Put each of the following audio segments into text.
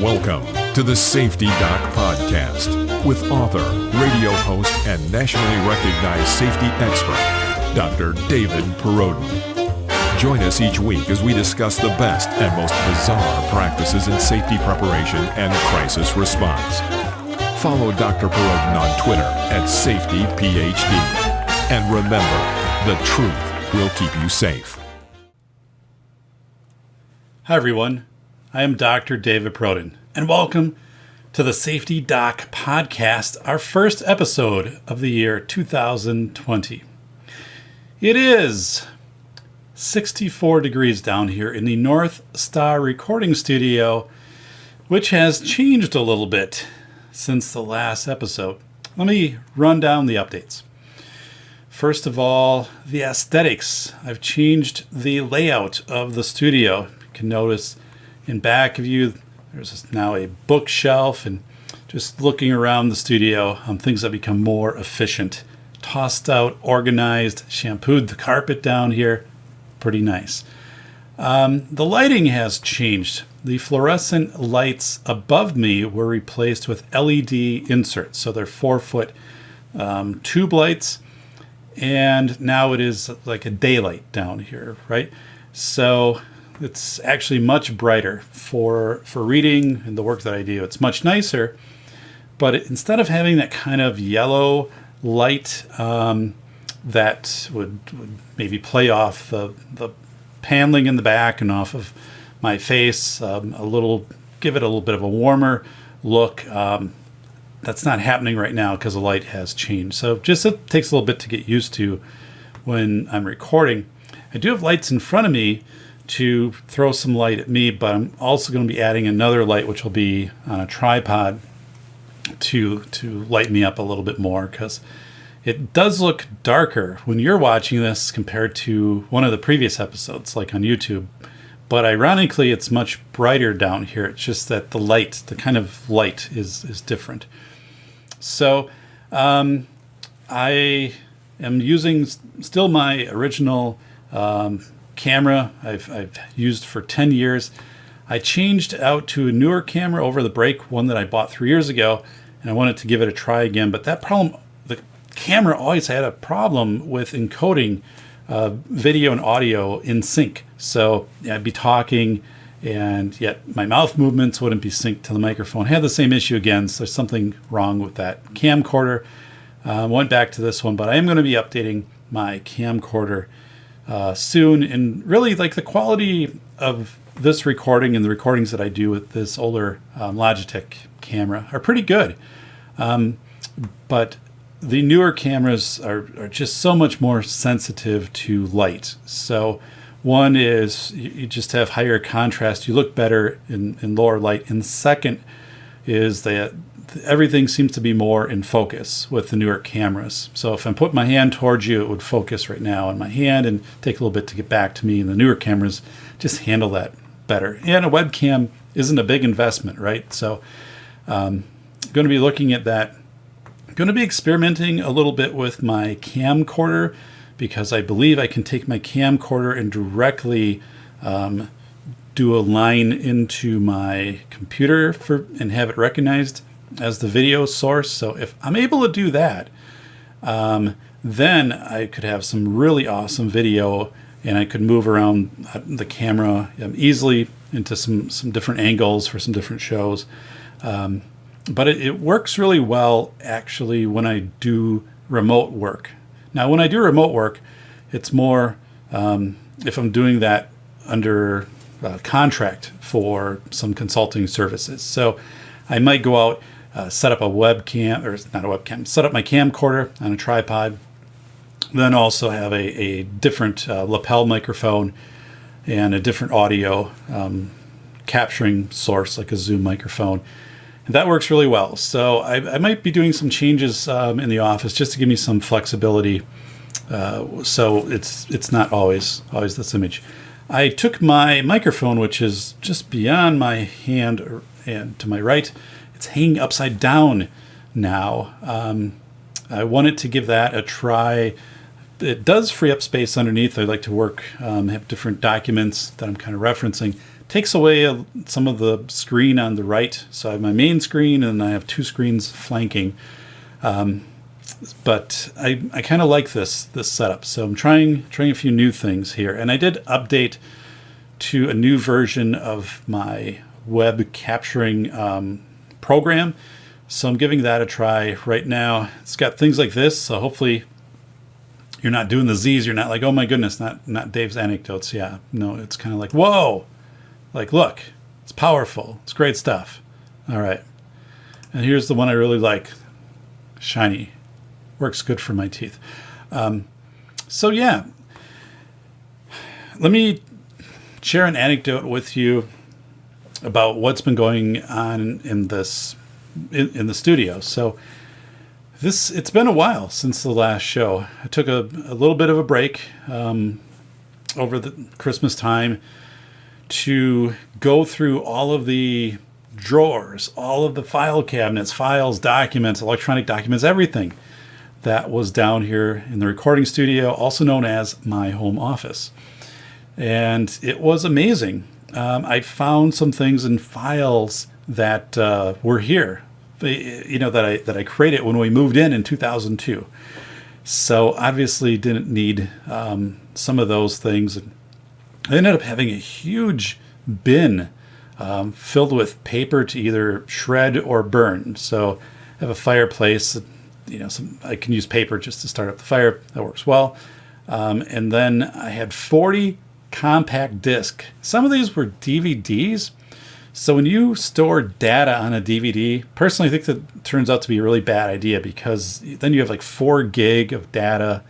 Welcome to the Safety Doc Podcast with author, radio host, and nationally recognized safety expert, Dr. David Perrodin. Join us each week as we discuss the best and most bizarre practices in safety preparation and crisis response. Follow Dr. Perrodin on Twitter at SafetyPhD. And remember, the truth will keep you safe. Hi everyone, I am Dr. David Perrodin, and welcome to the Safety Doc Podcast, our first episode of the year 2020. It is 64 degrees down here in the North Star recording studio, which has changed a little bit since the last episode. Let me run down the updates. First of all, the aesthetics. I've changed the layout of the studio. You can notice in back of you, there's now a bookshelf, and just looking around the studio, things have become more efficient. Tossed out, organized, shampooed the carpet down here. Pretty nice. The lighting has changed. The fluorescent lights above me were replaced with LED inserts. So they're 4-foot tube lights. And now it is like a daylight down here, right? So it's actually much brighter for reading and the work that I do. It's much nicer, but instead of having that kind of yellow light that would maybe play off the paneling in the back and off of my face, give it a little bit of a warmer look. That's not happening right now because the light has changed. So just it takes a little bit to get used to when I'm recording. I do have lights in front of me to throw some light at me, but I'm also going to be adding another light, which will be on a tripod to light me up a little bit more, because it does look darker when you're watching this compared to one of the previous episodes, like on YouTube. But ironically, it's much brighter down here. It's just that the kind of light is different. So I am using still my original camera I've used for 10 years. I changed out to a newer camera over the break, one that I bought 3 years ago, and I wanted to give it a try again. But the camera always had a problem with encoding video and audio in sync. So I'd be talking, and yet my mouth movements wouldn't be synced to the microphone. I had the same issue again, so there's something wrong with that camcorder. Went back to this one, but I am going to be updating my camcorder soon. And really, like, the quality of this recording and the recordings that I do with this older Logitech camera are pretty good. But the newer cameras are just so much more sensitive to light. So one is you just have higher contrast. You look better in lower light. And the second is that everything seems to be more in focus with the newer cameras. So if I put my hand towards you, it would focus right now on my hand and take a little bit to get back to me. And the newer cameras just handle that better. And a webcam isn't a big investment, right? So going to be looking at that. Going to be experimenting a little bit with my camcorder, because I believe I can take my camcorder and directly do a line into my computer and have it recognized as the video source. So if I'm able to do that, then I could have some really awesome video, and I could move around the camera easily into some different angles for some different shows. But it works really well, actually, when I do remote work. Now, when I do remote work, it's more if I'm doing that under contract for some consulting services. So I might go out, set up a webcam, or not a webcam, set up my camcorder on a tripod, then also have a different lapel microphone and a different audio capturing source, like a Zoom microphone. And that works really well. So I might be doing some changes in the office just to give me some flexibility. So it's not always this image. I took my microphone, which is just beyond my hand and to my right. It's hanging upside down now. I wanted to give that a try. It does free up space underneath. I like to work, have different documents that I'm kind of referencing. takes away some of the screen on the right. So I have my main screen and I have two screens flanking. But I kind of like this setup. So I'm trying a few new things here. And I did update to a new version of my web capturing program. So I'm giving that a try right now. It's got things like this. So hopefully you're not doing the Z's. You're not like, oh my goodness, not Dave's anecdotes. Yeah, no, it's kind of like, whoa, like, look, it's powerful. It's great stuff. All right. And here's the one I really like. Shiny. Works good for my teeth. So yeah, let me share an anecdote with you about what's been going on in the studio. So it's been a while since the last show. I took a little bit of a break over the Christmas time to go through all of the drawers, all of the file cabinets, files, documents, electronic documents, everything that was down here in the recording studio, also known as my home office. And it was amazing. I found some things in files that were here, that I created when we moved in 2002. So obviously didn't need some of those things. I ended up having a huge bin filled with paper to either shred or burn. So I have a fireplace. I can use paper just to start up the fire. That works well. And then I had 40 compact disc. Some of these were DVDs. So when you store data on a DVD, personally, I think that turns out to be a really bad idea, because then you have like 4 gig of data,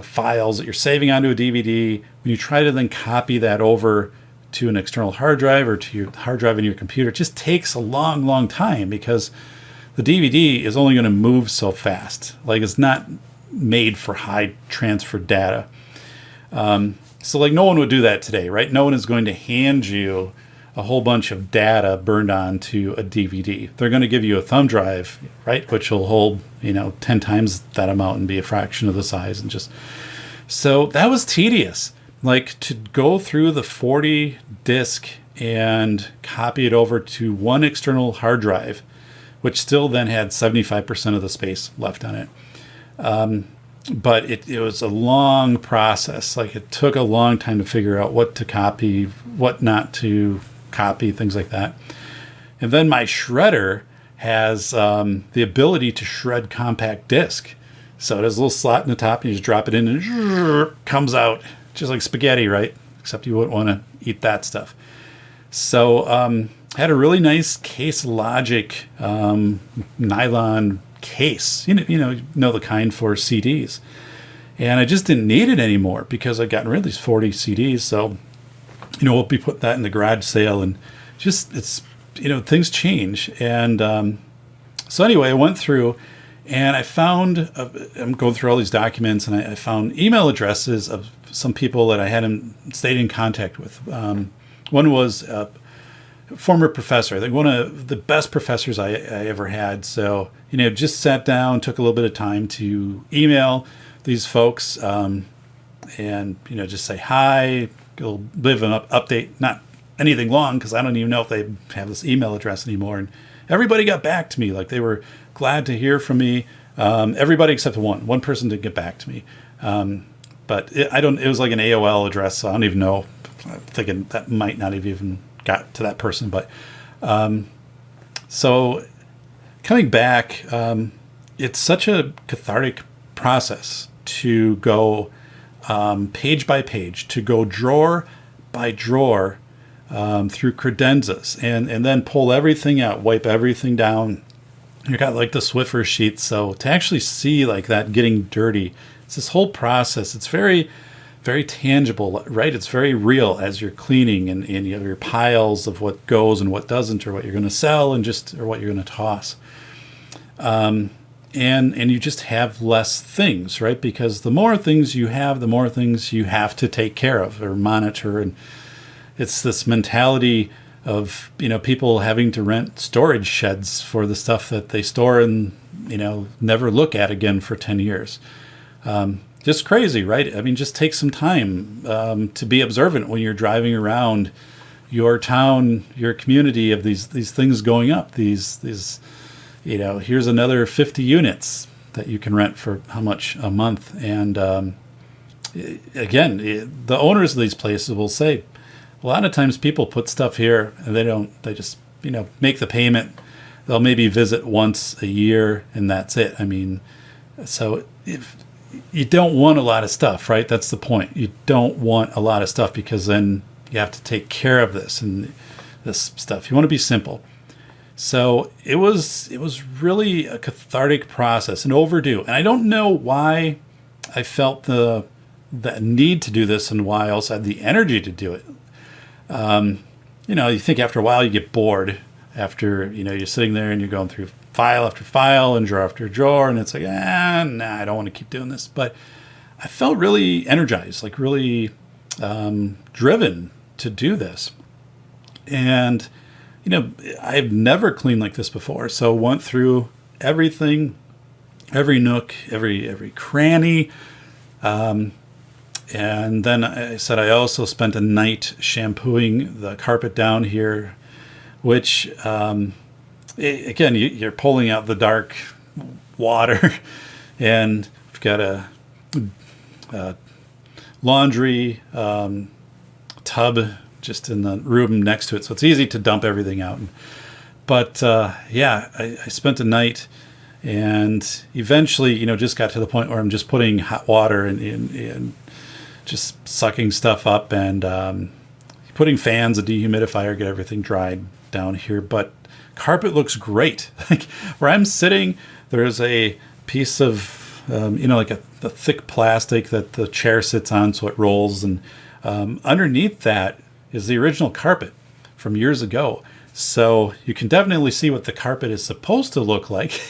files that you're saving onto a DVD. When you try to then copy that over to an external hard drive or to your hard drive in your computer, it just takes a long, long time, because the DVD is only going to move so fast. Like, it's not made for high transfer data. So like, no one would do that today, right? No one is going to hand you a whole bunch of data burned onto a DVD. They're going to give you a thumb drive, right? Which will hold, 10 times that amount and be a fraction of the size. And so that was tedious. Like, to go through the 40 disc and copy it over to one external hard drive, which still then had 75% of the space left on it. But it was a long process. Like, it took a long time to figure out what to copy, what not to copy, things like that. And then my shredder has the ability to shred compact disc. So it has a little slot in the top, and you just drop it in and it comes out just like spaghetti, right? Except you wouldn't want to eat that stuff. So had a really nice Case Logic nylon case, you know the kind for CDs. And I just didn't need it anymore because I'd gotten rid of these 40 CDs. So, we'll be putting that in the garage sale, and just, it's, things change. And so anyway, I went through and I found, I'm going through all these documents, and I found email addresses of some people that I hadn't stayed in contact with. One was a former professor, I think one of the best professors I ever had. So, just sat down, took a little bit of time to email these folks, and, just say hi, live an update, not anything long, because I don't even know if they have this email address anymore. And everybody got back to me. Like, they were glad to hear from me. Everybody except one person did get back to me. But it was like an AOL address, so I don't even know. I'm thinking that might not have even got to that person. But so coming back, it's such a cathartic process to go page by page, to go drawer by drawer through credenzas, and then pull everything out, wipe everything down. You got like the Swiffer sheet. So to actually see like that getting dirty, it's this whole process. It's very, very tangible, right? It's very real as you're cleaning, and you have your piles of what goes and what doesn't, or what you're going to sell or what you're going to toss. And you just have less things, right? Because the more things you have, the more things you have to take care of or monitor. And it's this mentality of, people having to rent storage sheds for the stuff that they store and, never look at again for 10 years. Just crazy, right? I mean, just take some time to be observant when you're driving around, your town, your community of these things going up. These here's another 50 units that you can rent for how much a month. And again, the owners of these places will say, a lot of times people put stuff here and they just make the payment. They'll maybe visit once a year and that's it. I mean, so if you don't want a lot of stuff, right? That's the point. You don't want a lot of stuff because then you have to take care of this and this stuff. You want to be simple. So it was really a cathartic process and overdue. And I don't know why I felt the need to do this and why I also had the energy to do it. You think after a while you get bored after, you're sitting there and you're going through file after file and drawer after drawer. And it's like, I don't want to keep doing this. But I felt really energized, like really driven to do this. And, I've never cleaned like this before. So went through everything, every nook, every cranny. And then I said I also spent a night shampooing the carpet down here, which, again, you're pulling out the dark water. And we've got a laundry tub just in the room next to it. So it's easy to dump everything out. But I spent a night and eventually, just got to the point where I'm just putting hot water and just sucking stuff up and putting fans, a dehumidifier, get everything dried down here. But carpet looks great. Like where I'm sitting, there's a piece of, the thick plastic that the chair sits on so it rolls. And underneath that is the original carpet from years ago. So you can definitely see what the carpet is supposed to look like.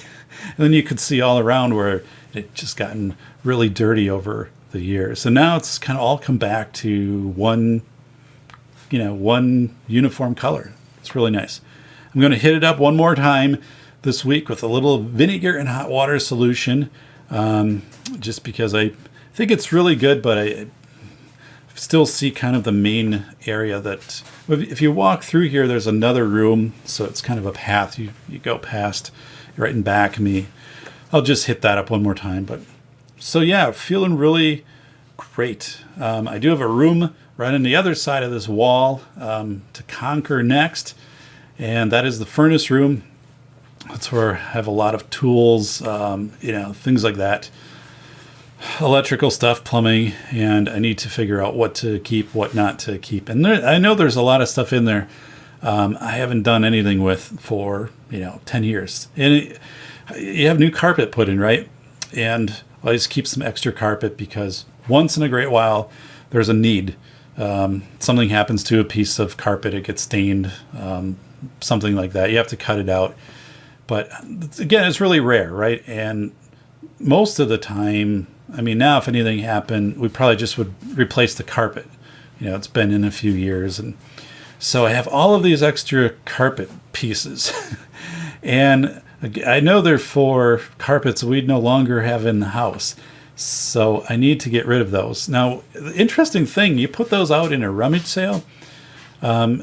And then you could see all around where it just gotten really dirty over the years. So now it's kind of all come back to one uniform color. It's really nice. I'm going to hit it up one more time this week with a little vinegar and hot water solution, just because I think it's really good, but I still see kind of the main area that if you walk through here, there's another room. So it's kind of a path you go past right in back of me. I'll just hit that up one more time. But so yeah, feeling really great. I do have a room right on the other side of this wall to conquer next. And that is the furnace room. That's where I have a lot of tools, things like that. Electrical stuff, plumbing, and I need to figure out what to keep, what not to keep. And I know there's a lot of stuff in there I haven't done anything with for 10 years. And you have new carpet put in, right? And I always keep some extra carpet because once in a great while there's a need. Something happens to a piece of carpet, it gets stained, something like that. You have to cut it out. But again, it's really rare, right? And most of the time, now if anything happened, we probably just would replace the carpet. It's been in a few years. And so I have all of these extra carpet pieces. And I know they're for carpets we'd no longer have in the house. So I need to get rid of those. Now, the interesting thing, you put those out in a rummage sale.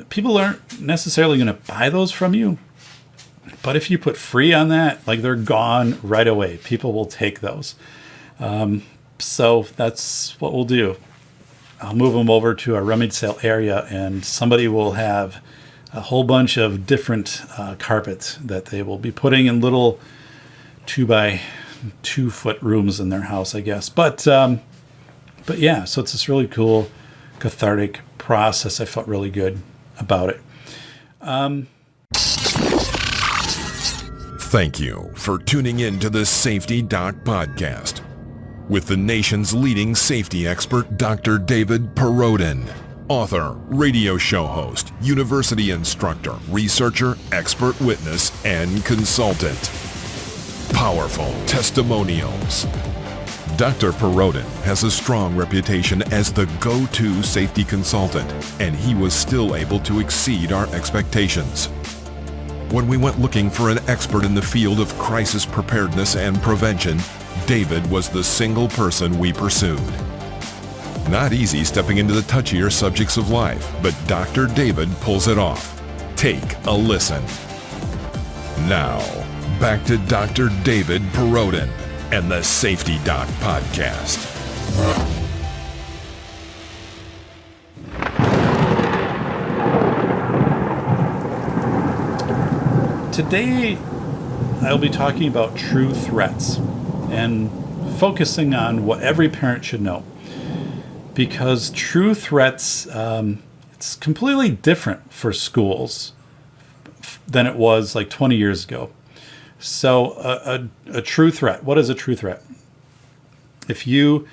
People aren't necessarily going to buy those from you. But if you put free on that, they're gone right away. People will take those. So that's what we'll do. I'll move them over to a rummage sale area and somebody will have a whole bunch of different carpets that they will be putting in little 2x2 foot rooms in their house, I guess. But yeah, so it's this really cool, cathartic process. I felt really good about it. Thank you for tuning in to the Safety Doc Podcast with the nation's leading safety expert, Dr. David Perrodin, author, radio show host, university instructor, researcher, expert witness, and consultant. Powerful testimonials. Dr. Perrodin has a strong reputation as the go-to safety consultant, and he was still able to exceed our expectations. When we went looking for an expert in the field of crisis preparedness and prevention, David was the single person we pursued. not easy stepping into the touchier subjects of life, but Dr. David pulls it off. Take a listen. Now, back to Dr. David Perrodin and the Safety Doc Podcast. Today, I'll be talking about true threats and focusing on what every parent should know. Because true threats, it's completely different for schools than it was like 20 years ago. So a true threat, what is a true threat? If you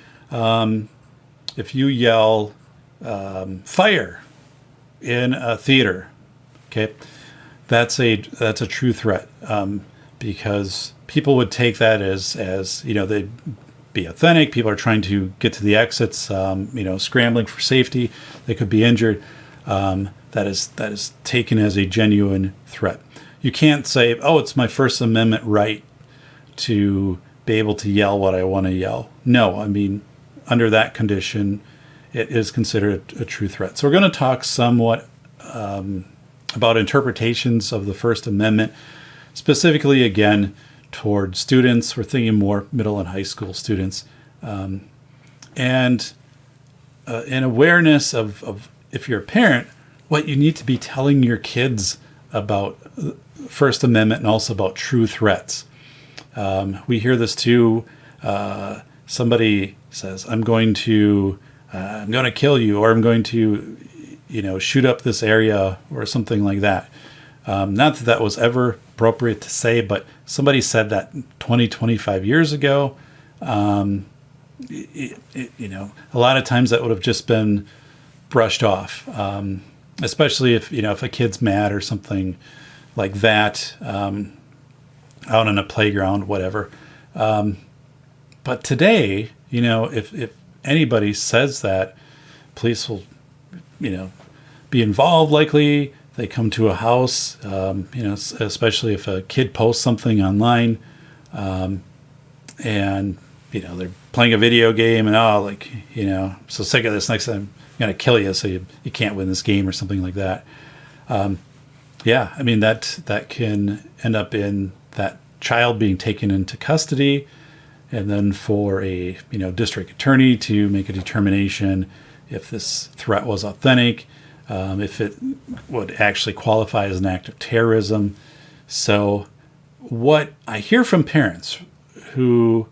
yell fire in a theater, okay, that's a true threat, because people would take that as they'd be authentic. People are trying to get to the exits, scrambling for safety. They could be injured. That is taken as a genuine threat. You can't say, "Oh, it's my First Amendment right to be able to yell what I want to yell." No, I mean, under that condition, it is considered a true threat. So we're going to talk somewhat about interpretations of the First Amendment, specifically, again, toward students. We're thinking more middle and high school students. And an awareness of, if you're a parent, what you need to be telling your kids about First Amendment and also about true threats. We hear this too. Somebody says, I'm going to kill you, or I'm going to, shoot up this area, or something like that. Not that that was ever appropriate to say, but somebody said that 20, 25 years ago. A lot of times that would have just been brushed off, especially if a kid's mad or something like that, out on a playground, whatever. But today, if anybody says that, police will, be involved likely. They come to a house, especially if a kid posts something online, and, they're playing a video game and, so sick of this, next time I'm going to kill you so you can't win this game or something like that. That can end up in that child being taken into custody, and then for a, district attorney to make a determination if this threat was authentic, if it would actually qualify as an act of terrorism. So what I hear from parents who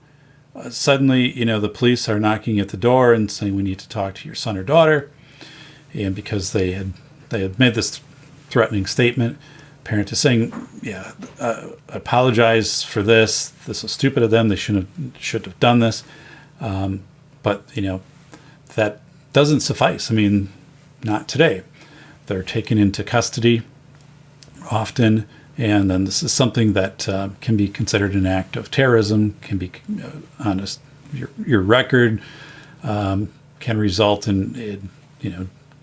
suddenly, the police are knocking at the door and saying, we need to talk to your son or daughter, and because they had made this threatening statement, parent is saying, apologize for this. This was stupid of them. They should have done this. But that doesn't suffice. I mean, not today. They're taken into custody often, and then this is something that can be considered an act of terrorism, can be on your record, can result in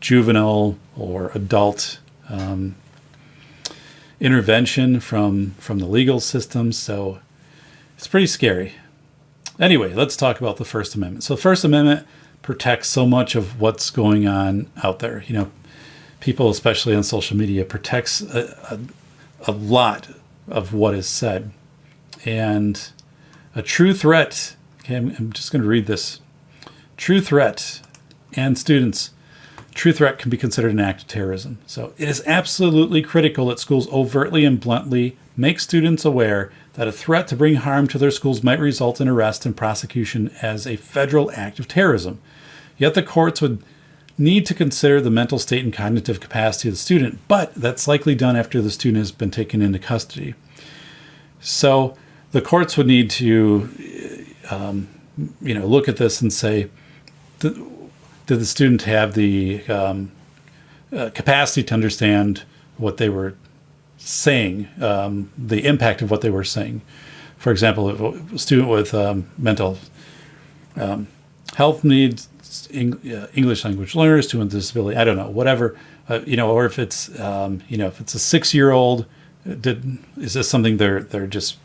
juvenile or adult intervention from the legal system. So it's pretty scary. Anyway, let's talk about the First Amendment. So the First Amendment protects so much of what's going on out there. People, especially on social media, protects a lot of what is said. And a true threat, okay, I'm just going to read this. True threat, and students, true threat can be considered an act of terrorism. So it is absolutely critical that schools overtly and bluntly make students aware that a threat to bring harm to their schools might result in arrest and prosecution as a federal act of terrorism. Yet the courts would need to consider the mental state and cognitive capacity of the student, but that's likely done after the student has been taken into custody. So the courts would need to, look at this and say, did the student have the capacity to understand what they were saying, the impact of what they were saying? For example, if a student with mental health needs, English language learners, student with disability, I don't know, whatever, or if it's, if it's a 6-year-old, is this something they're just,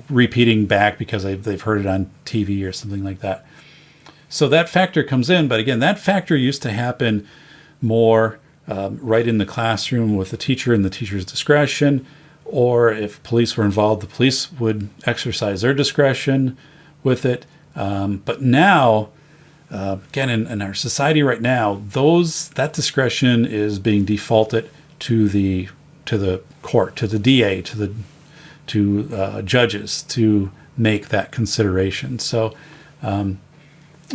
repeating back because they've heard it on TV or something like that? So that factor comes in. But again, that factor used to happen more right in the classroom with the teacher and the teacher's discretion, or if police were involved, the police would exercise their discretion with it. But now, again, in our society right now, that discretion is being defaulted to the court, to the DA, to judges to make that consideration. So,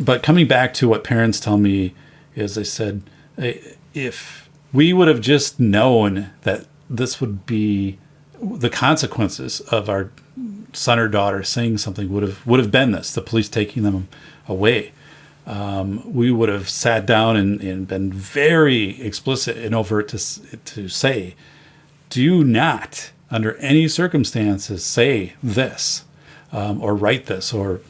but coming back to what parents tell me is, they said, if we would have just known that this would be the consequences of our son or daughter saying something would have been this, the police taking them away. We would have sat down and been very explicit and overt to say, do not, under any circumstances, say this, or write this, or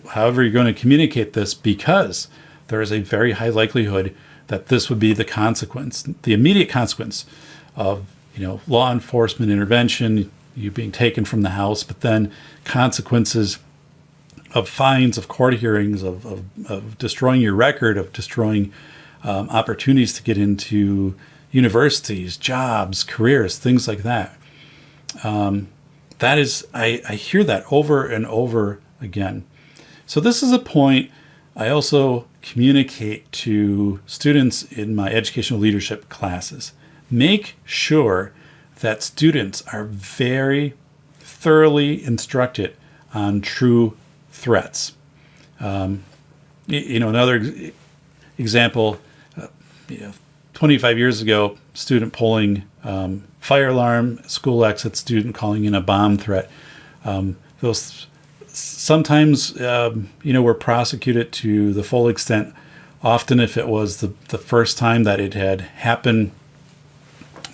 however you're going to communicate this, because there is a very high likelihood that this would be the consequence, the immediate consequence of law enforcement intervention, you being taken from the house, but then consequences of fines, of court hearings, of destroying your record, of destroying opportunities to get into universities, jobs, careers, things like that. That is, I hear that over and over again. So this is a point I also communicate to students in my educational leadership classes. Make sure that students are very thoroughly instructed on true threats. Another example, 25 years ago, student pulling fire alarm, school exit, student calling in a bomb threat. Those sometimes, were prosecuted to the full extent. Often, if it was the first time that it had happened,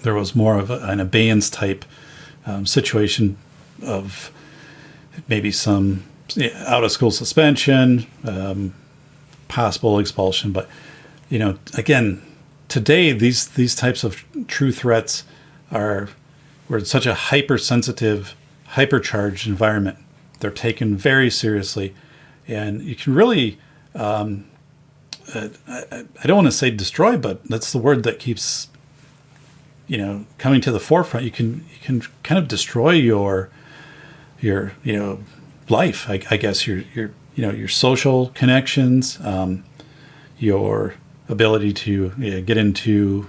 there was more of an abeyance type situation of maybe some out of school suspension, possible expulsion. But, again, today, these types of true threats we're in such a hypersensitive, hypercharged environment. They're taken very seriously, and you can really, I don't want to say destroy, but that's the word that keeps, coming to the forefront. You can kind of destroy your life, I guess, your social connections, your ability to get into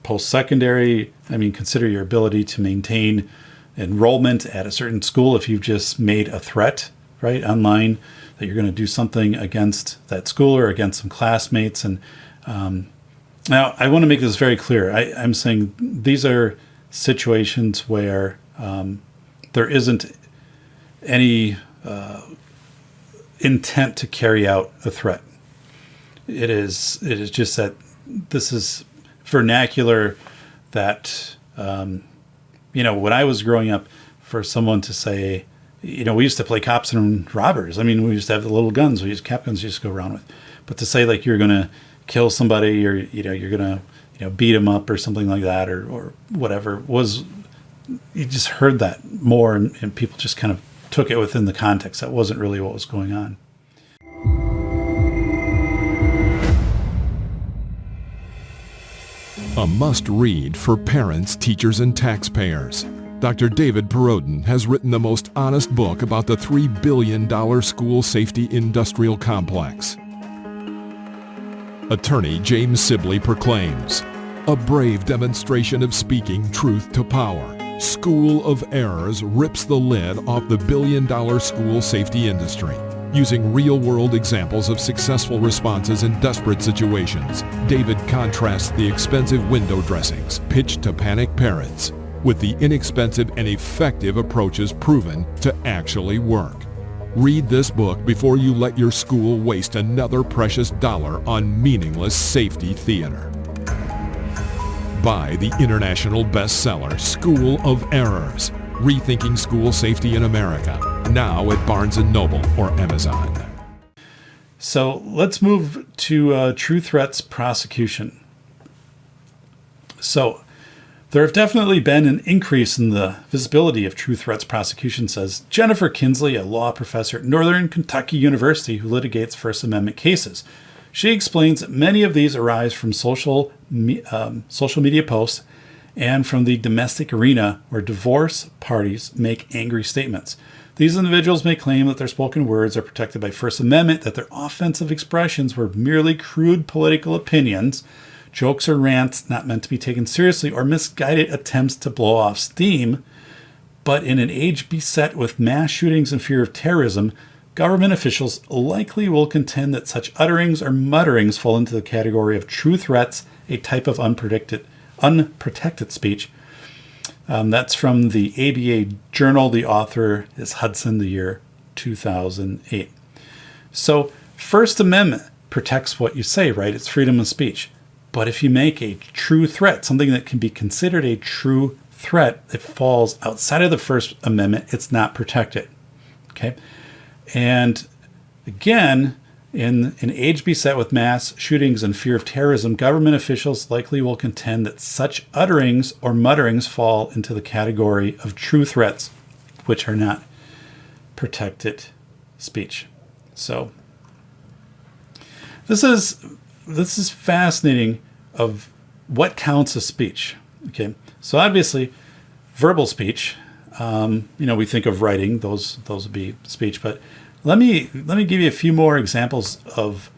post-secondary. Consider your ability to maintain enrollment at a certain school if you've just made a threat, right, online, that you're going to do something against that school or against some classmates. And now I want to make this very clear. I'm saying these are situations where there isn't any intent to carry out a threat. It is just that this is vernacular that, when I was growing up, for someone to say, we used to play cops and robbers. We used to have the little guns. We used cap guns we used to go around with. But to say like you're going to kill somebody, or, you're going to, beat them up or something like that, or whatever, you just heard that more, and people just kind of took it within the context. That wasn't really what was going on. A must-read for parents, teachers, and taxpayers. Dr. David Perrodin has written the most honest book about the $3 billion school safety industrial complex. Attorney James Sibley proclaims, a brave demonstration of speaking truth to power. School of Errors rips the lid off the billion-dollar school safety industry. Using real-world examples of successful responses in desperate situations, David contrasts the expensive window dressings pitched to panic parents with the inexpensive and effective approaches proven to actually work. Read this book before you let your school waste another precious dollar on meaningless safety theater. Buy the international bestseller, School of Errors, Rethinking School Safety in America, now at Barnes & Noble or Amazon. So let's move to true threats prosecution. So There have definitely been an increase in the visibility of true threats prosecution, says Jennifer Kinsley, a law professor at Northern Kentucky University who litigates First Amendment cases. She explains that many of these arise from social media posts and from the domestic arena where divorce parties make angry statements. These individuals may claim that their spoken words are protected by First Amendment, that their offensive expressions were merely crude political opinions, jokes or rants not meant to be taken seriously, or misguided attempts to blow off steam. But in an age beset with mass shootings and fear of terrorism, government officials likely will contend that such utterings or mutterings fall into the category of true threats, a type of unprotected speech. That's from the ABA Journal. The author is Hudson, the year 2008. So First Amendment protects what you say, right? It's freedom of speech. But if you make a true threat, something that can be considered a true threat that falls outside of the First Amendment, it's not protected. Okay? And again, in an age beset with mass shootings and fear of terrorism, government officials likely will contend that such utterings or mutterings fall into the category of true threats, which are not protected speech. So this is fascinating of what counts as speech. Okay, so obviously, verbal speech. We think of writing; those would be speech. But let me give you a few more examples of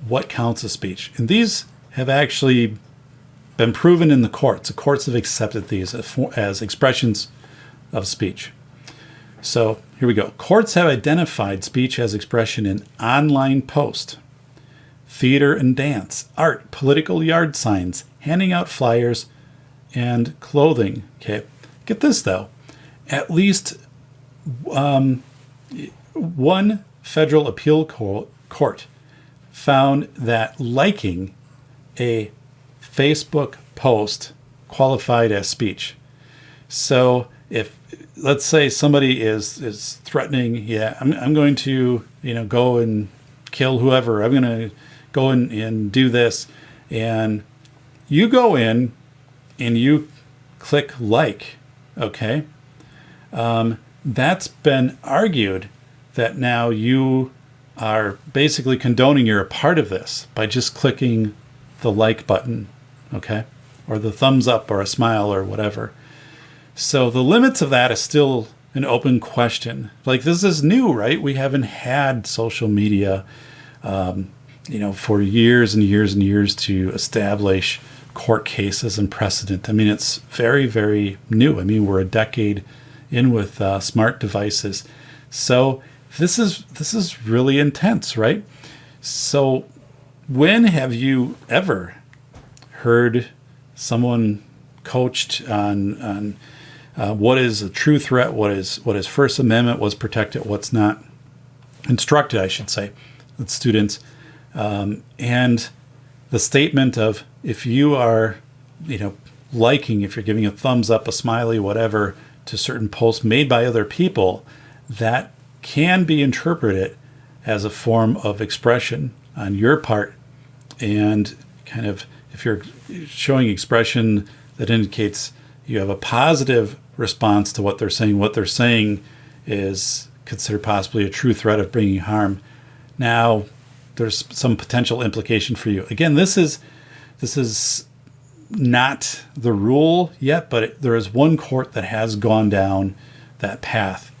what counts as speech, and these have actually been proven in the courts. The courts have accepted these as expressions of speech. So here we go. Courts have identified speech as expression in online post, theater and dance, art, political yard signs, handing out flyers, and clothing. Okay, get this though. At least one federal appeal court found that liking a Facebook post qualified as speech. So if, let's say, somebody is threatening, I'm going to go and kill whoever, I'm going to go and do this, and you go in and you click like, okay, that's been argued that now you are basically condoning you're a part of this by just clicking the like button, okay, or the thumbs up or a smile or whatever. So the limits of that is still an open question. Like, this is new, right? We haven't had social media, for years and years and years to establish court cases and precedent. I mean, it's very, very new. I mean, we're a decade in with smart devices. So this is really intense, right? So when have you ever heard someone coached on what is a true threat, what is First Amendment, what's protected, what's not, instructed, I should say, with students, and the statement of, if you are, liking, if you're giving a thumbs up, a smiley, whatever, to certain posts made by other people, that can be interpreted as a form of expression on your part. And kind of, if you're showing expression that indicates you have a positive response to what they're saying is considered possibly a true threat of bringing harm. Now, there's some potential implication for you. Again, this is not the rule yet, but there is one court that has gone down that path.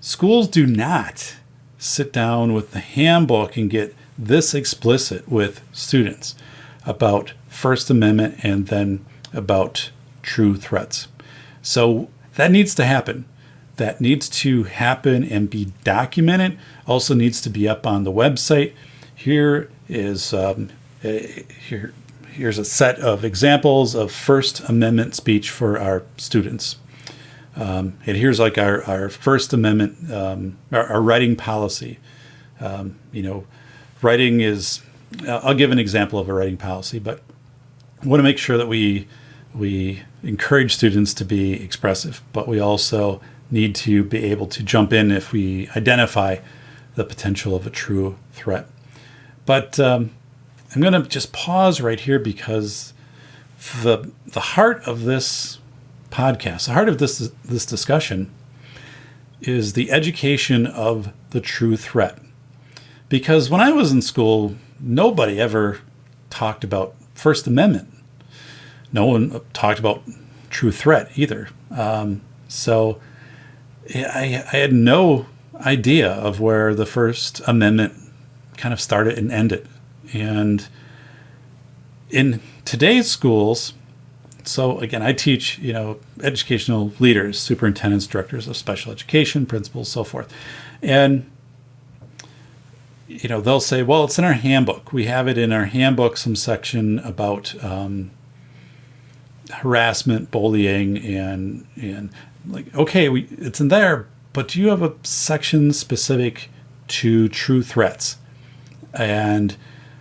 Schools do not sit down with the handbook and get this explicit with students about First Amendment and then about true threats. So that needs to happen. That needs to happen and be documented. Also needs to be up on the website. Here is here's a set of examples of First Amendment speech for our students. And here's like our First Amendment, our writing policy. Writing is, I'll give an example of a writing policy, but I want to make sure that we encourage students to be expressive, but we also need to be able to jump in if we identify the potential of a true threat. But I'm going to just pause right here because the heart of this podcast, the heart of this discussion is the education of the true threat. Because when I was in school, nobody ever talked about First Amendment. No one talked about true threat either. So I had no idea of where the First Amendment kind of started and ended. And in today's schools, so again, I teach, educational leaders, superintendents, directors of special education, principals, so forth. And, they'll say, well, it's in our handbook. We have it in our handbook, some section about harassment, bullying, and like, okay, it's in there, but do you have a section specific to true threats and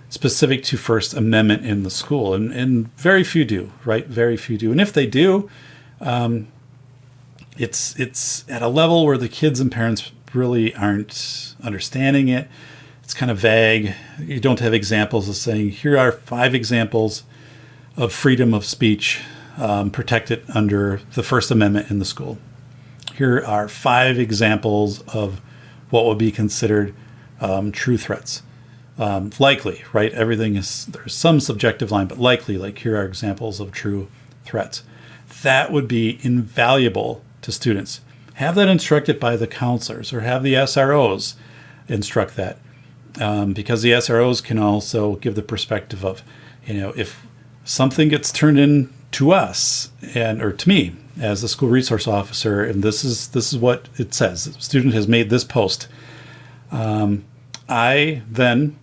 specific to First Amendment in the school? And very few do, right? Very few do. And if they do, it's at a level where the kids and parents really aren't understanding it. It's kind of vague. You don't have examples of saying, here are 5 examples of freedom of speech protected under the First Amendment in the school. Here are 5 examples of what would be considered true threats. Likely, right? There's some subjective line, but likely, like here are examples of true threats. That would be invaluable to students. Have that instructed by the counselors or have the SROs instruct that. Because the SROs can also give the perspective of, if something gets turned in to us or to me as the school resource officer, and this is what it says. The student has made this post. I then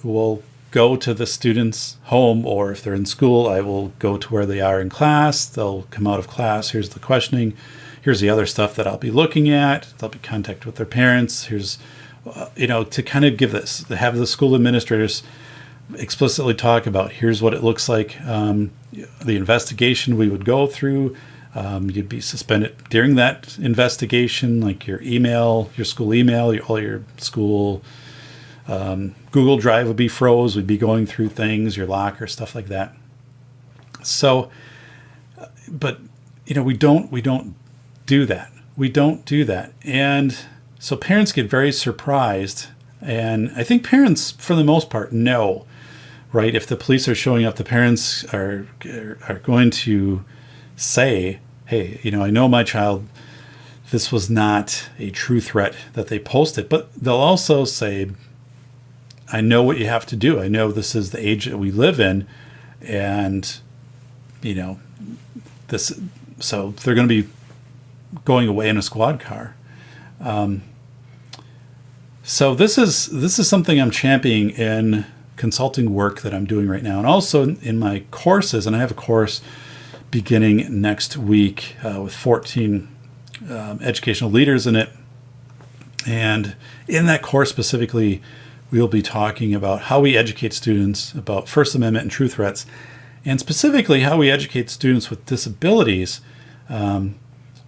will go to the student's home, or if they're in school, I will go to where they are in class. They'll come out of class. Here's the questioning. Here's the other stuff that I'll be looking at. They'll be in contact with their parents. Here's, to kind of give this, to have the school administrators explicitly talk about, here's what it looks like. The investigation we would go through. You'd be suspended during that investigation, like your email, your school email, all your school Google Drive would be froze. We'd be going through things, your locker, stuff like that. So, but we don't do that. We don't do that, and so parents get very surprised. And I think parents, for the most part, know, right? If the police are showing up, the parents are going to say, hey, I know my child, this was not a true threat that they posted. But they'll also say, I know what you have to do. I know this is the age that we live in. And, this, so they're going to be going away in a squad car. So this is something I'm championing in consulting work that I'm doing right now. And also in my courses, and I have a course beginning next week with 14 educational leaders in it. And in that course specifically, we'll be talking about how we educate students about First Amendment and true threats, and specifically how we educate students with disabilities,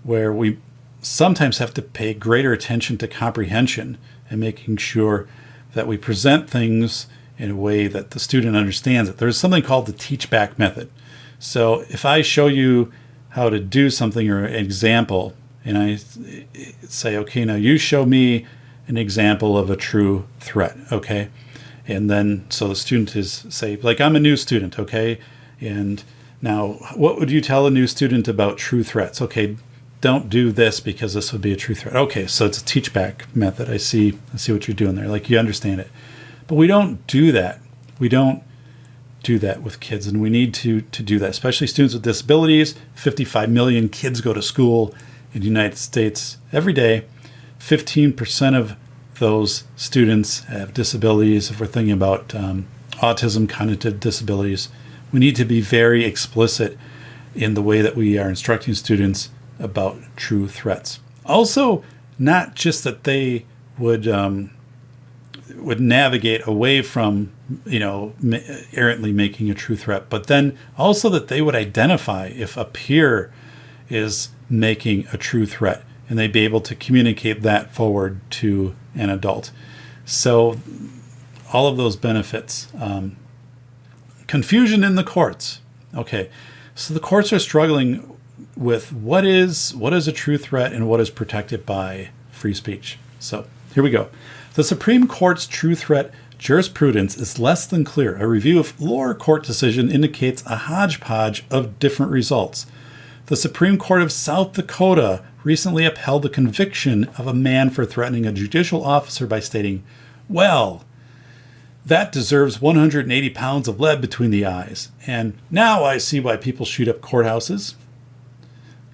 where we sometimes have to pay greater attention to comprehension and making sure that we present things in a way that the student understands it. There's something called the teach back method. So if I show you how to do something or an example, and I say, okay, now you show me an example of a true threat, okay? And then, so the student is, say, like, I'm a new student, okay? And now, what would you tell a new student about true threats? Okay, don't do this because this would be a true threat. Okay, so it's a teach back method. I see what you're doing there. Like, you understand it. But we don't do that. We don't do that with kids, and we need to do that, especially students with disabilities. 55 million kids go to school in the United States every day. 15% of those students have disabilities. If we're thinking about autism, cognitive disabilities, we need to be very explicit in the way that we are instructing students about true threats. Also, not just that they would navigate away from, errantly making a true threat, but then also that they would identify if a peer is making a true threat, and they'd be able to communicate that forward to an adult. So all of those benefits. Confusion in the courts. Okay, so the courts are struggling with what is a true threat and what is protected by free speech. So here we go. The Supreme Court's true threat jurisprudence is less than clear. A review of lower court decision indicates a hodgepodge of different results. The Supreme Court of South Dakota recently upheld the conviction of a man for threatening a judicial officer by stating, "Well, that deserves 180 pounds of lead between the eyes. And now I see why people shoot up courthouses."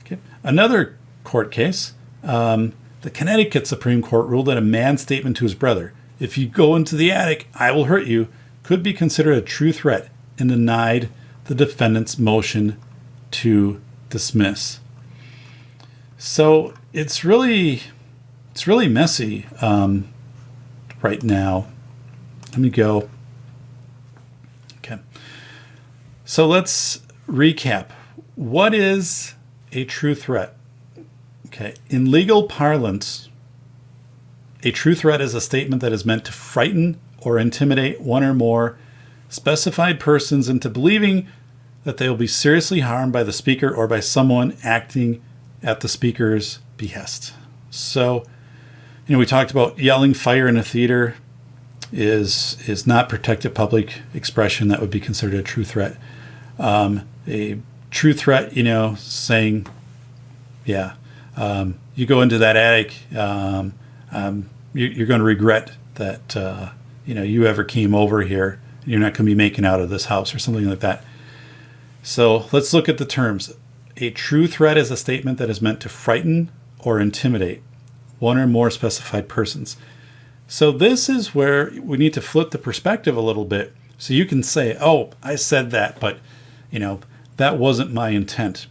Okay. Another court case, the Connecticut Supreme Court ruled that a man's statement to his brother, "If you go into the attic, I will hurt you," could be considered a true threat and denied the defendant's motion to dismiss. So it's really messy right now. Let me go. Okay. So let's recap. What is a true threat? Okay. In legal parlance, a true threat is a statement that is meant to frighten or intimidate one or more specified persons into believing that they will be seriously harmed by the speaker or by someone acting at the speaker's behest. So, we talked about yelling fire in a theater is not protected public expression. That would be considered a true threat. A true threat, saying, you go into that attic, you're going to regret that, you ever came over here. You're not going to be making out of this house or something like that. So let's look at the terms. A true threat is a statement that is meant to frighten or intimidate one or more specified persons. So this is where we need to flip the perspective a little bit. So you can say, "Oh, I said that, but that wasn't my intent."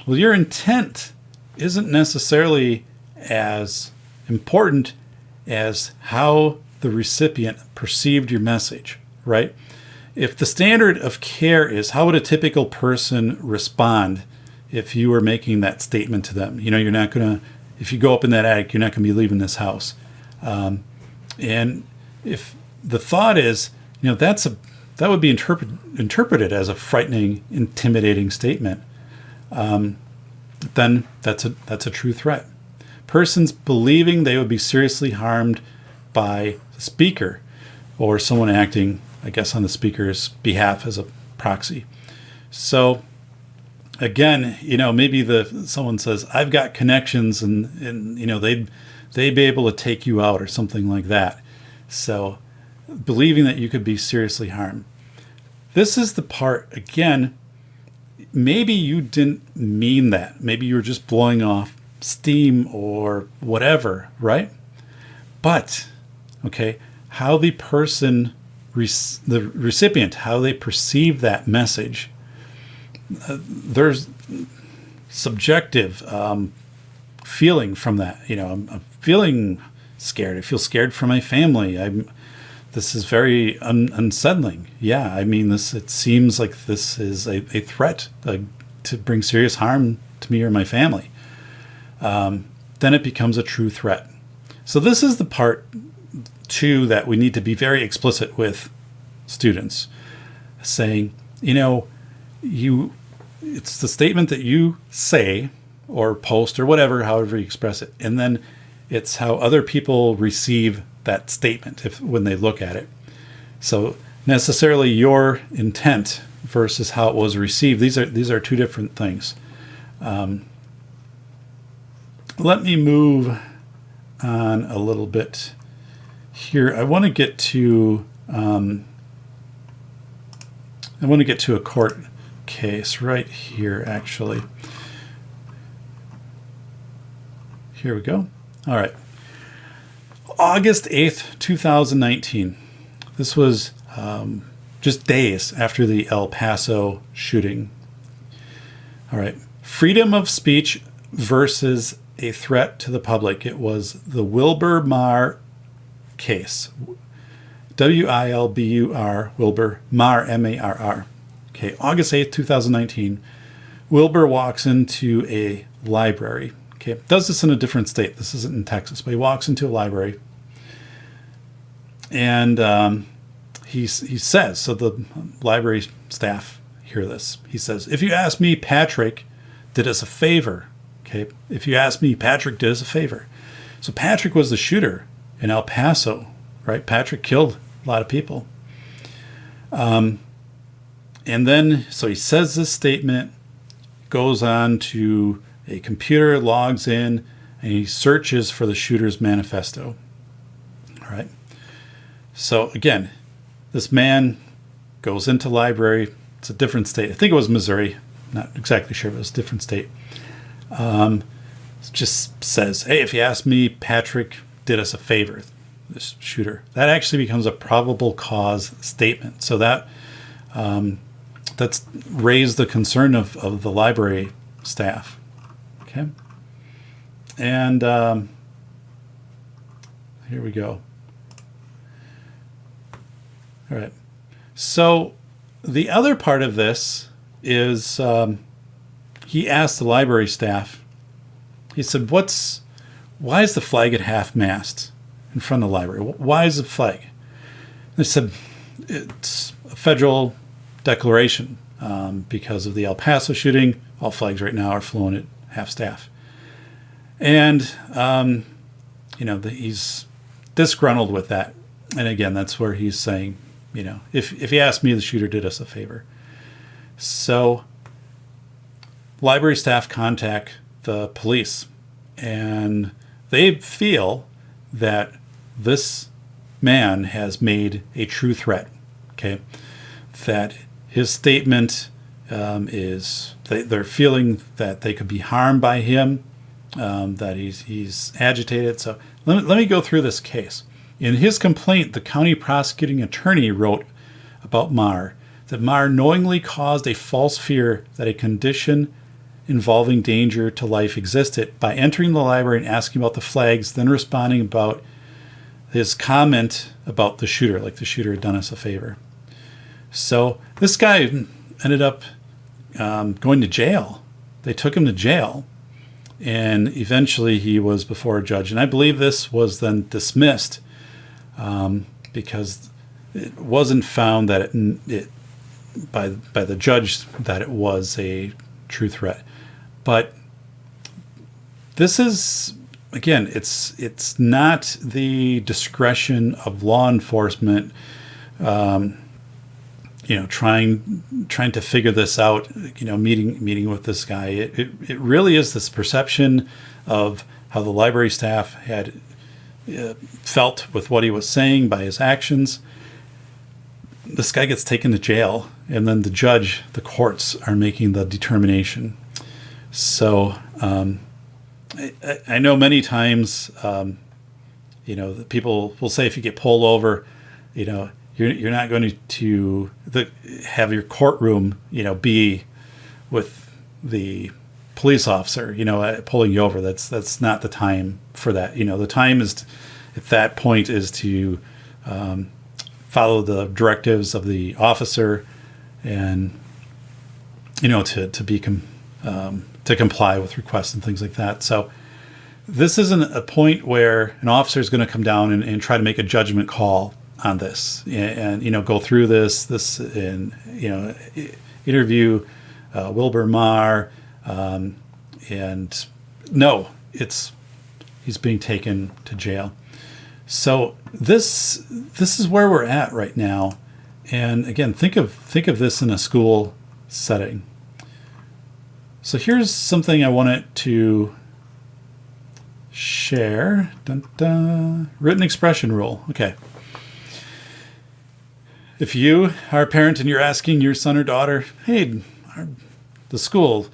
Well, your intent isn't necessarily as important as how the recipient perceived your message, right? If the standard of care is how would a typical person respond if you were making that statement to them? You're not going to, if you go up in that attic, you're not going to be leaving this house. And if the thought is, that would be interpreted as a frightening, intimidating statement, then that's a true threat. Persons believing they would be seriously harmed by the speaker or someone acting, I guess, on the speaker's behalf as a proxy. So again, maybe someone says, "I've got connections and they'd be able to take you out," or something like that. So believing that you could be seriously harmed. This is the part, again, maybe you didn't mean that. Maybe you were just blowing off steam or whatever, right? But, okay, how the person, the recipient, how they perceive that message, there's subjective feeling from that. I'm feeling scared. I feel scared for my family. This is very unsettling. Yeah, it seems like this is a threat to bring serious harm to me or my family. Then it becomes a true threat. So this is the part, too, that we need to be very explicit with students, saying, it's the statement that you say or post or whatever, however you express it, and then it's how other people receive that statement when they look at it. So necessarily your intent versus how it was received, these are two different things. Let me move on a little bit here. I want to get to a court case right here, actually. Here we go. All right. August 8th, 2019. This was just days after the El Paso shooting. All right. Freedom of speech versus a threat to the public. It was the Wilbur Marr case. Wilbur, Wilbur, Marr, M-A-R-R. Okay, August 8th, 2019. Wilbur walks into a library. Okay, does this in a different state. This isn't in Texas, but he walks into a library. And he says, so the library staff hear this. He says, if you ask me, Patrick did us a favor. Okay. If you ask me, Patrick did us a favor. So Patrick was the shooter in El Paso, right? Patrick killed a lot of people. And then, so he says this statement, goes on to a computer, logs in, and he searches for the shooter's manifesto. All right. So again, this man goes into library. It's a different state. I think it was Missouri. Not exactly sure, but it was a different state. Just says, hey, if you ask me, Patrick did us a favor, this shooter. That actually becomes a probable cause statement. So that's raised the concern of the library staff. Okay. And here we go. All right. So the other part of this is he asked the library staff, he said, why is the flag at half-mast in front of the library? Why is the flag? They said, it's a federal declaration. Because of the El Paso shooting, all flags right now are flown at half-staff. And, he's disgruntled with that. And again, that's where he's saying, if you ask me, the shooter did us a favor. So library staff contact the police, and they feel that this man has made a true threat. Okay. That his statement is they're feeling that they could be harmed by him, that he's agitated. So let me go through this case. In his complaint, the county prosecuting attorney wrote about Maher that Maher knowingly caused a false fear that a condition involving danger to life existed by entering the library and asking about the flags, then responding about his comment about the shooter, like the shooter had done us a favor. So this guy ended up going to jail. They took him to jail, and eventually he was before a judge. And I believe this was then dismissed because it wasn't found that it by the judge that it was a true threat. But this is, again, it's not the discretion of law enforcement, trying to figure this out, meeting with this guy. It really is this perception of how the library staff had felt with what he was saying by his actions. This guy gets taken to jail, and then the courts are making the determination. So I know many times, people will say if you get pulled over, you're not going to have your courtroom, be with the police officer, pulling you over. That's not the time for that. The time is at that point is to follow the directives of the officer and to comply with requests and things like that. So this isn't a point where an officer is going to come down and try to make a judgment call on this and go through this and interview Wilbur Maher, and no, he's being taken to jail. So this is where we're at right now. And again, think of this in a school setting. So here's something I wanted to share. Dun, dun. Written expression rule. Okay. If you are a parent and you're asking your son or daughter, hey, the school,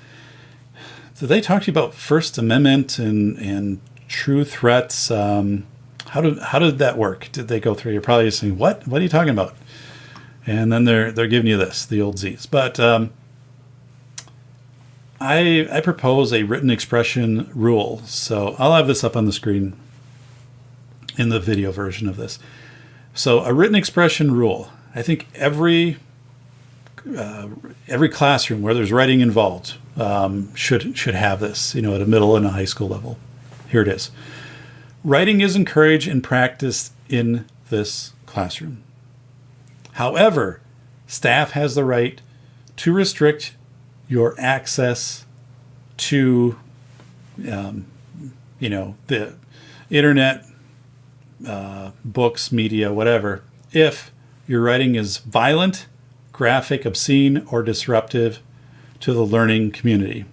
did they talk to you about First Amendment and true threats? How did that work? Did they go through? You're probably saying, what are you talking about? And then they're giving you the old Z's. But I propose a written expression rule. So I'll have this up on the screen in the video version of this. So a written expression rule. I think every classroom where there's writing involved should have this, at a middle and a high school level. Here it is. Writing is encouraged and practiced in this classroom. However, staff has the right to restrict your access to, the internet, books, media, whatever, if your writing is violent, graphic, obscene, or disruptive to the learning community,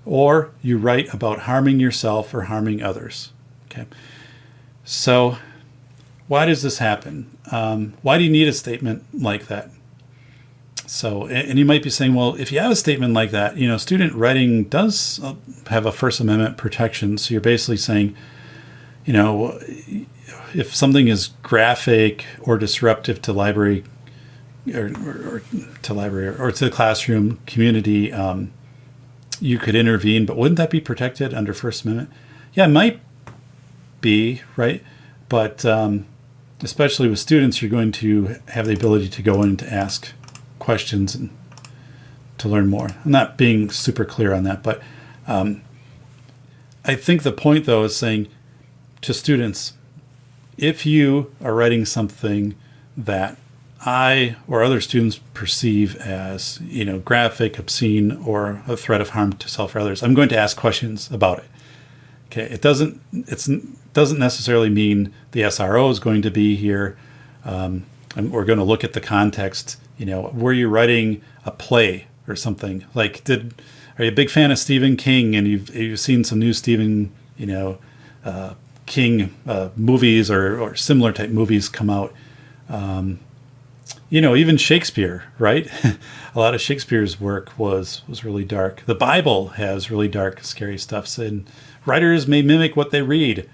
or you write about harming yourself or harming others. Okay. So why does this happen? Why do you need a statement like that? So, and you might be saying, well, if you have a statement like that, student writing does have a First Amendment protection. So you're basically saying, if something is graphic or disruptive to library or to the classroom community, you could intervene, but wouldn't that be protected under First Amendment? Yeah, it might be, right? But especially with students, you're going to have the ability to go in to ask questions and to learn more. I'm not being super clear on that, but I think the point, though, is saying to students, if you are writing something that I or other students perceive as, graphic, obscene, or a threat of harm to self or others, I'm going to ask questions about it. Okay, it doesn't necessarily mean the SRO is going to be here. And we're going to look at the context. Were you writing a play or something? Like, are you a big fan of Stephen King and you've seen some new Stephen, King movies or similar type movies come out? Even Shakespeare, right? A lot of Shakespeare's work was really dark. The Bible has really dark, scary stuff. And writers may mimic what they read.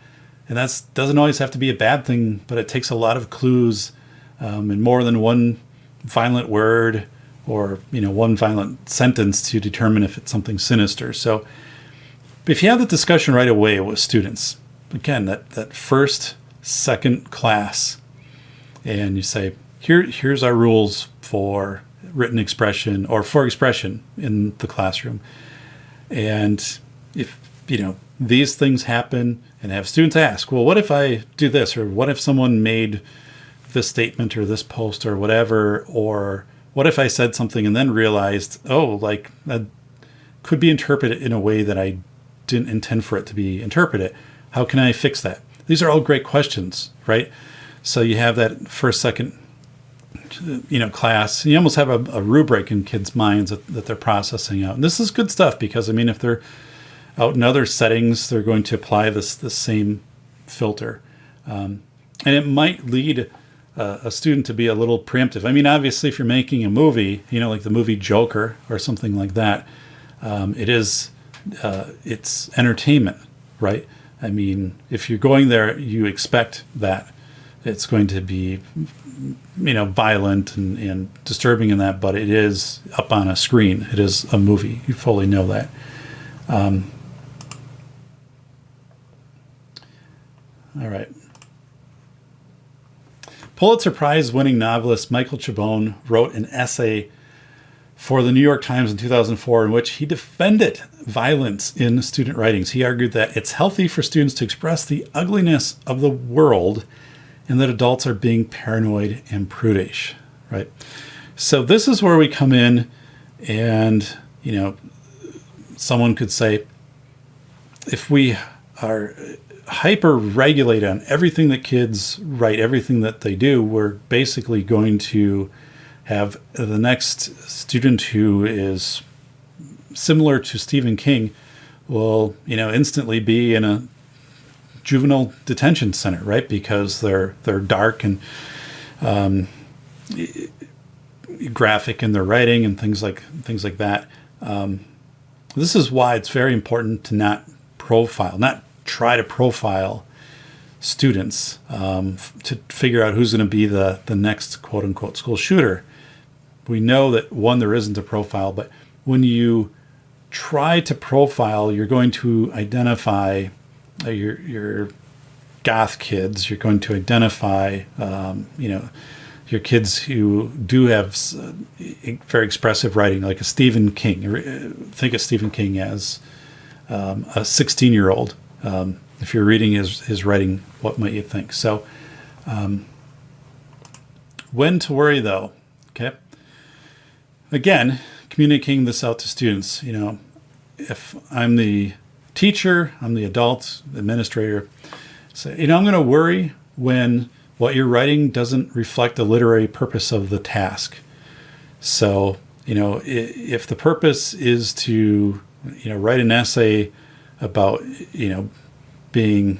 And that doesn't always have to be a bad thing, but it takes a lot of clues and more than one violent word or, one violent sentence to determine if it's something sinister. So if you have the discussion right away with students, again, that first, second class, and you say, here's our rules for written expression or for expression in the classroom. And if, these things happen, and have students ask, well, what if I do this? Or what if someone made this statement or this post or whatever? Or what if I said something and then realized, that could be interpreted in a way that I didn't intend for it to be interpreted? How can I fix that? These are all great questions, right? So you have that first, second, class. You almost have a rubric in kids' minds that they're processing out. And this is good stuff because, if they're out in other settings, they're going to apply this same filter. And it might lead a student to be a little preemptive. Obviously, if you're making a movie, like the movie Joker or something like that, it's entertainment, right? If you're going there, you expect that it's going to be, violent and disturbing in that, but it is up on a screen. It is a movie. You fully know that. All right. Pulitzer Prize winning novelist Michael Chabon wrote an essay for the New York Times in 2004 in which he defended violence in student writings. He argued that it's healthy for students to express the ugliness of the world and that adults are being paranoid and prudish, right? So this is where we come in and, someone could say, if we are hyper regulated on everything that kids write, everything that they do, we're basically going to have the next student who is similar to Stephen King will, instantly be in a juvenile detention center, right? Because they're dark and graphic in their writing and things like that. This is why it's very important to not try to profile students to figure out who's going to be the next quote unquote school shooter. We know that there isn't a profile, but when you try to profile, you're going to identify your goth kids. You're going to identify, your kids who do have very expressive writing, like a Stephen King. Think of Stephen King as a 16-year-old. If you're reading his writing, what might you think? So, when to worry, though? Okay. again, communicating this out to students, if I'm the teacher, I'm the adult administrator, say, I'm going to worry when what you're writing doesn't reflect the literary purpose of the task. So, if the purpose is to, write an essay about, being,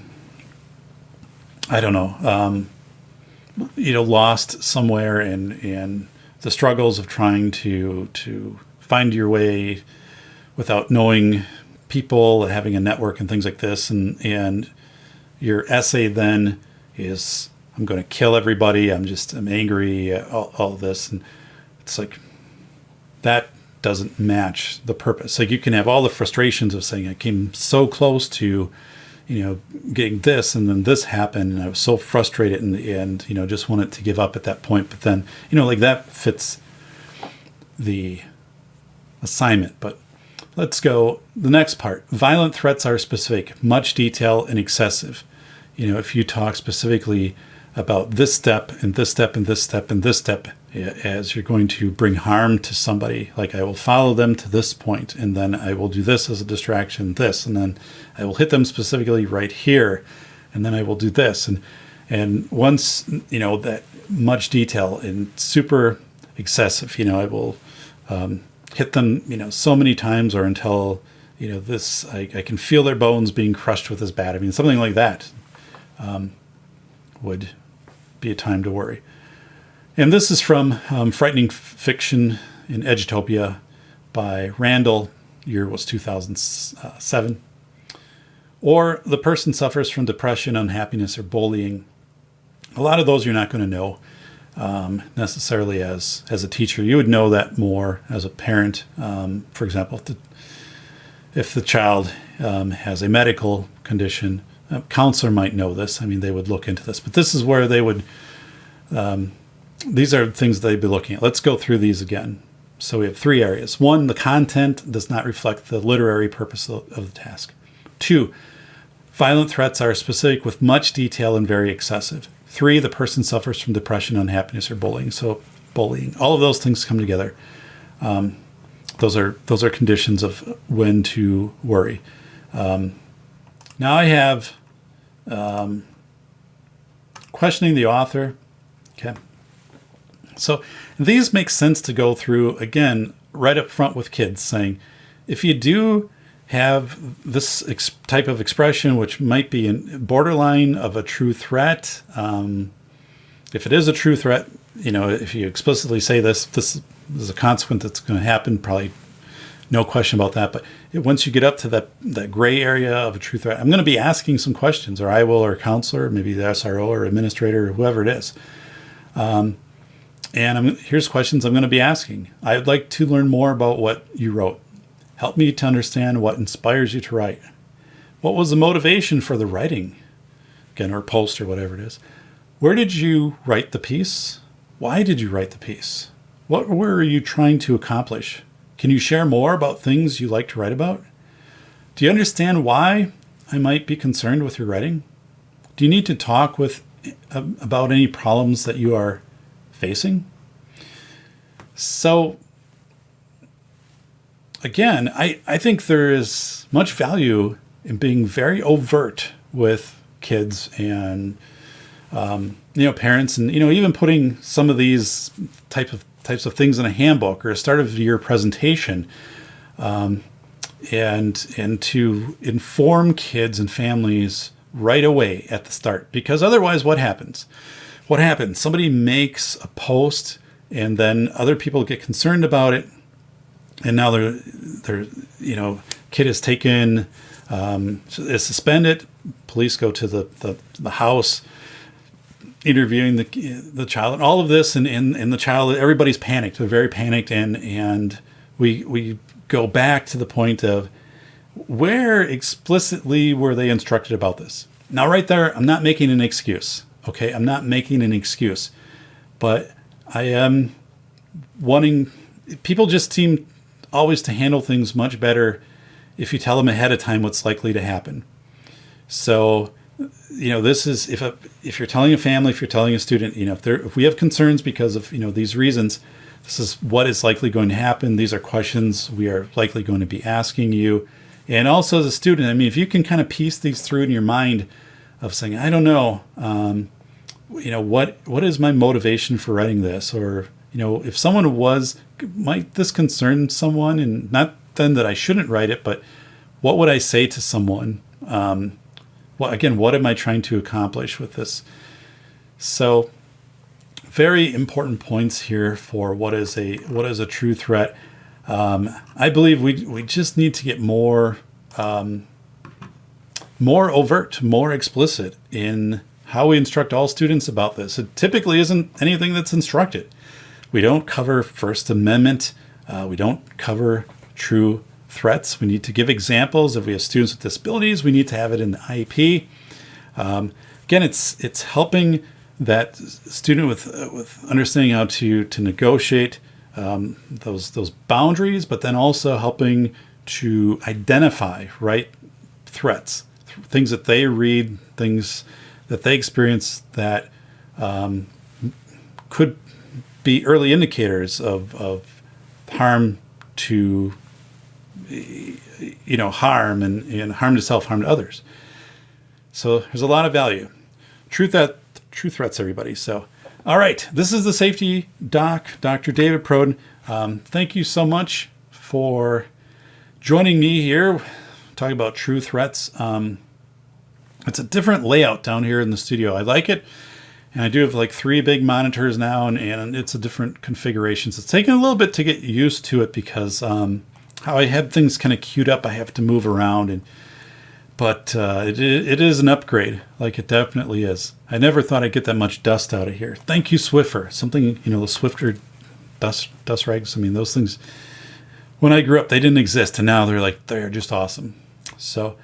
I don't know, lost somewhere and the struggles of trying to find your way without knowing people, having a network and things like this. And your essay then is, I'm going to kill everybody. I'm angry, all this. And it's like, that doesn't match the purpose. Like, you can have all the frustrations of saying, I came so close to, getting this, and then this happened, and I was so frustrated and just wanted to give up at that point. But then, that fits the assignment. But let's go the next part. Violent threats are specific, much detail, and excessive. If you talk specifically about this step and this step and this step and this step, as you're going to bring harm to somebody, like, I will follow them to this point, and then I will do this as a distraction, this, and then I will hit them specifically right here, and then I will do this. And once, that much detail and super excessive, I will hit them, so many times, or until, this, I can feel their bones being crushed with this bat. I mean, something like that would be a time to worry. And this is from Frightening Fiction in Edutopia by Randall. Year was 2007. Or the person suffers from depression, unhappiness, or bullying. A lot of those you're not going to know necessarily as a teacher. You would know that more as a parent. For example, if the child has a medical condition, a counselor might know this. I mean, they would look into this. But this is where they would... these are things they'd be looking at. Let's go through these again. So we have 3 areas. 1, the content does not reflect the literary purpose of the task. 2, violent threats are specific with much detail and very excessive. 3, the person suffers from depression, unhappiness, or bullying. So bullying, all of those things come together. Those are conditions of when to worry. Now I have questioning the author. Okay. So these make sense to go through, again, right up front with kids, saying, if you do have this type of expression, which might be in borderline of a true threat, if it is a true threat, if you explicitly say this is a consequence that's going to happen, probably no question about that. But once you get up to that gray area of a true threat, I'm going to be asking some questions, or I will, or a counselor, maybe the SRO or administrator, or whoever it is. And here's questions I'm going to be asking. I would like to learn more about what you wrote. Help me to understand what inspires you to write. What was the motivation for the writing? Again, or post, or whatever it is. Where did you write the piece? Why did you write the piece? What were you trying to accomplish? Can you share more about things you like to write about? Do you understand why I might be concerned with your writing? Do you need to talk about any problems that you are facing? So, again, I think there is much value in being very overt with kids and parents, and even putting some of these types of things in a handbook or a start of your presentation, and to inform kids and families right away at the start. Because otherwise, what happens? Somebody makes a post, and then other people get concerned about it, and now they're kid is taken, is suspended. Police go to the house, interviewing the child, and all of this, and the child, everybody's panicked. They're very panicked, and we go back to the point of where explicitly were they instructed about this. Now, right there, I'm not making an excuse. Okay, I'm not making an excuse, but I am wanting. People just seem always to handle things much better if you tell them ahead of time what's likely to happen. So, this is if you're telling a family, if you're telling a student, if we have concerns because of these reasons, This is what is likely going to happen. These are questions we are likely going to be asking you. And also as a student, I mean, if you can kind of piece these through in your mind of saying, I don't know, what is my motivation for writing this? Or, if someone might this concern someone? And not then that I shouldn't write it, but what would I say to someone? What am I trying to accomplish with this? So very important points here for what is a true threat. I believe we just need to get more overt, more explicit in how we instruct all students about this. It typically isn't anything that's instructed. We don't cover First Amendment. We don't cover true threats. We need to give examples. If we have students with disabilities, we need to have it in the IEP. Again, it's helping that student with understanding how to negotiate those boundaries, but then also helping to identify threats, things that they read, things that they experience that could be early indicators of harm to harm and harm to self, harm to others. So there's a lot of value. True threats, everybody. So, all right, this is the Safety Doc, Dr. David Proden. Thank you so much for joining me here, talking about true threats. It's a different layout down here in the studio. I like it. And I do have 3 big monitors now, and it's a different configuration. So it's taken a little bit to get used to it because how I had things kind of queued up, I have to move around. But it is an upgrade, it definitely is. I never thought I'd get that much dust out of here. Thank you, Swiffer. Something, the Swiffer dust rags. I mean, those things, when I grew up, they didn't exist. And now they're just awesome. So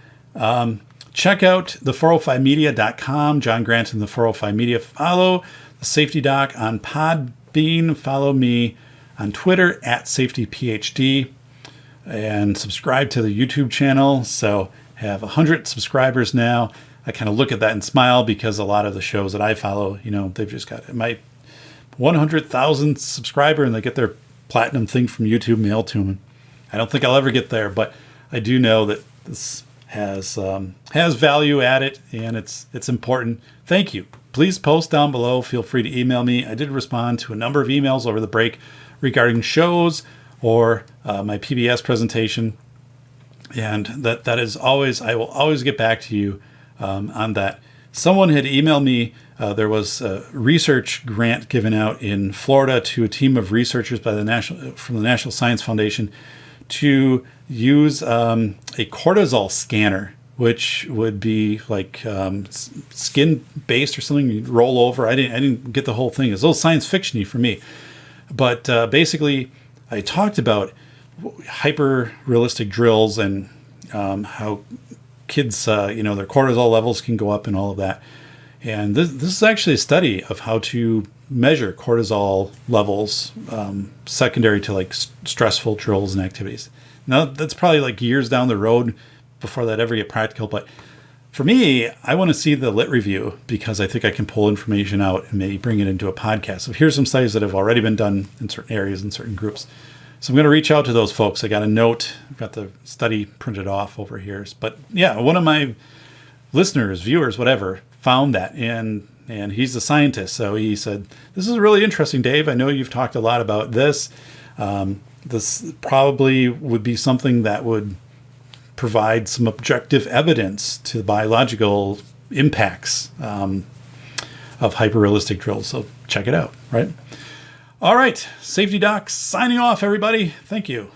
check out the405media.com, John Grant and the 405 Media. Follow the Safety Doc on Podbean. Follow me on Twitter @SafetyPhD. And subscribe to the YouTube channel. So have 100 subscribers now. I kind of look at that and smile because a lot of the shows that I follow, they've just got my 100,000 subscriber and they get their platinum thing from YouTube mailed to them. I don't think I'll ever get there, but I do know that this has value at it and it's important. Thank you. Please post down below. Feel free to email me. I did respond to a number of emails over the break regarding shows or my PBS presentation. And that is always, I will always get back to you on that. Someone had emailed me, there was a research grant given out in Florida to a team of researchers from the National Science Foundation to use a cortisol scanner, which would be skin-based or something you'd roll over. I didn't get the whole thing. It's a little science fiction-y for me. But basically, I talked about hyper-realistic drills and how kids, their cortisol levels can go up and all of that. And this is actually a study of how to measure cortisol levels secondary to stressful drills and activities. Now, that's probably years down the road before that ever get practical. But for me, I want to see the lit review because I think I can pull information out and maybe bring it into a podcast. So here's some studies that have already been done in certain areas and certain groups. So I'm going to reach out to those folks. I got a note. I've got the study printed off over here. But yeah, one of my listeners, viewers, whatever, found that. And he's a scientist. So he said, this is really interesting, Dave. I know you've talked a lot about this. This probably would be something that would provide some objective evidence to the biological impacts of hyperrealistic drills. So check it out, right? All right, Safety Doc signing off, everybody. Thank you.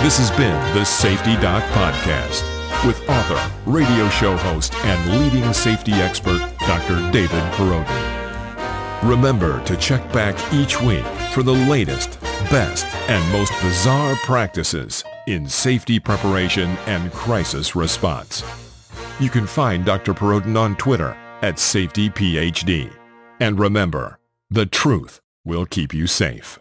This has been the Safety Doc Podcast with author, radio show host, and leading safety expert, Dr. David Perrodin. Remember to check back each week for the latest, best, and most bizarre practices in safety preparation and crisis response. You can find Dr. Perrodin on Twitter @SafetyPhD. And remember, the truth will keep you safe.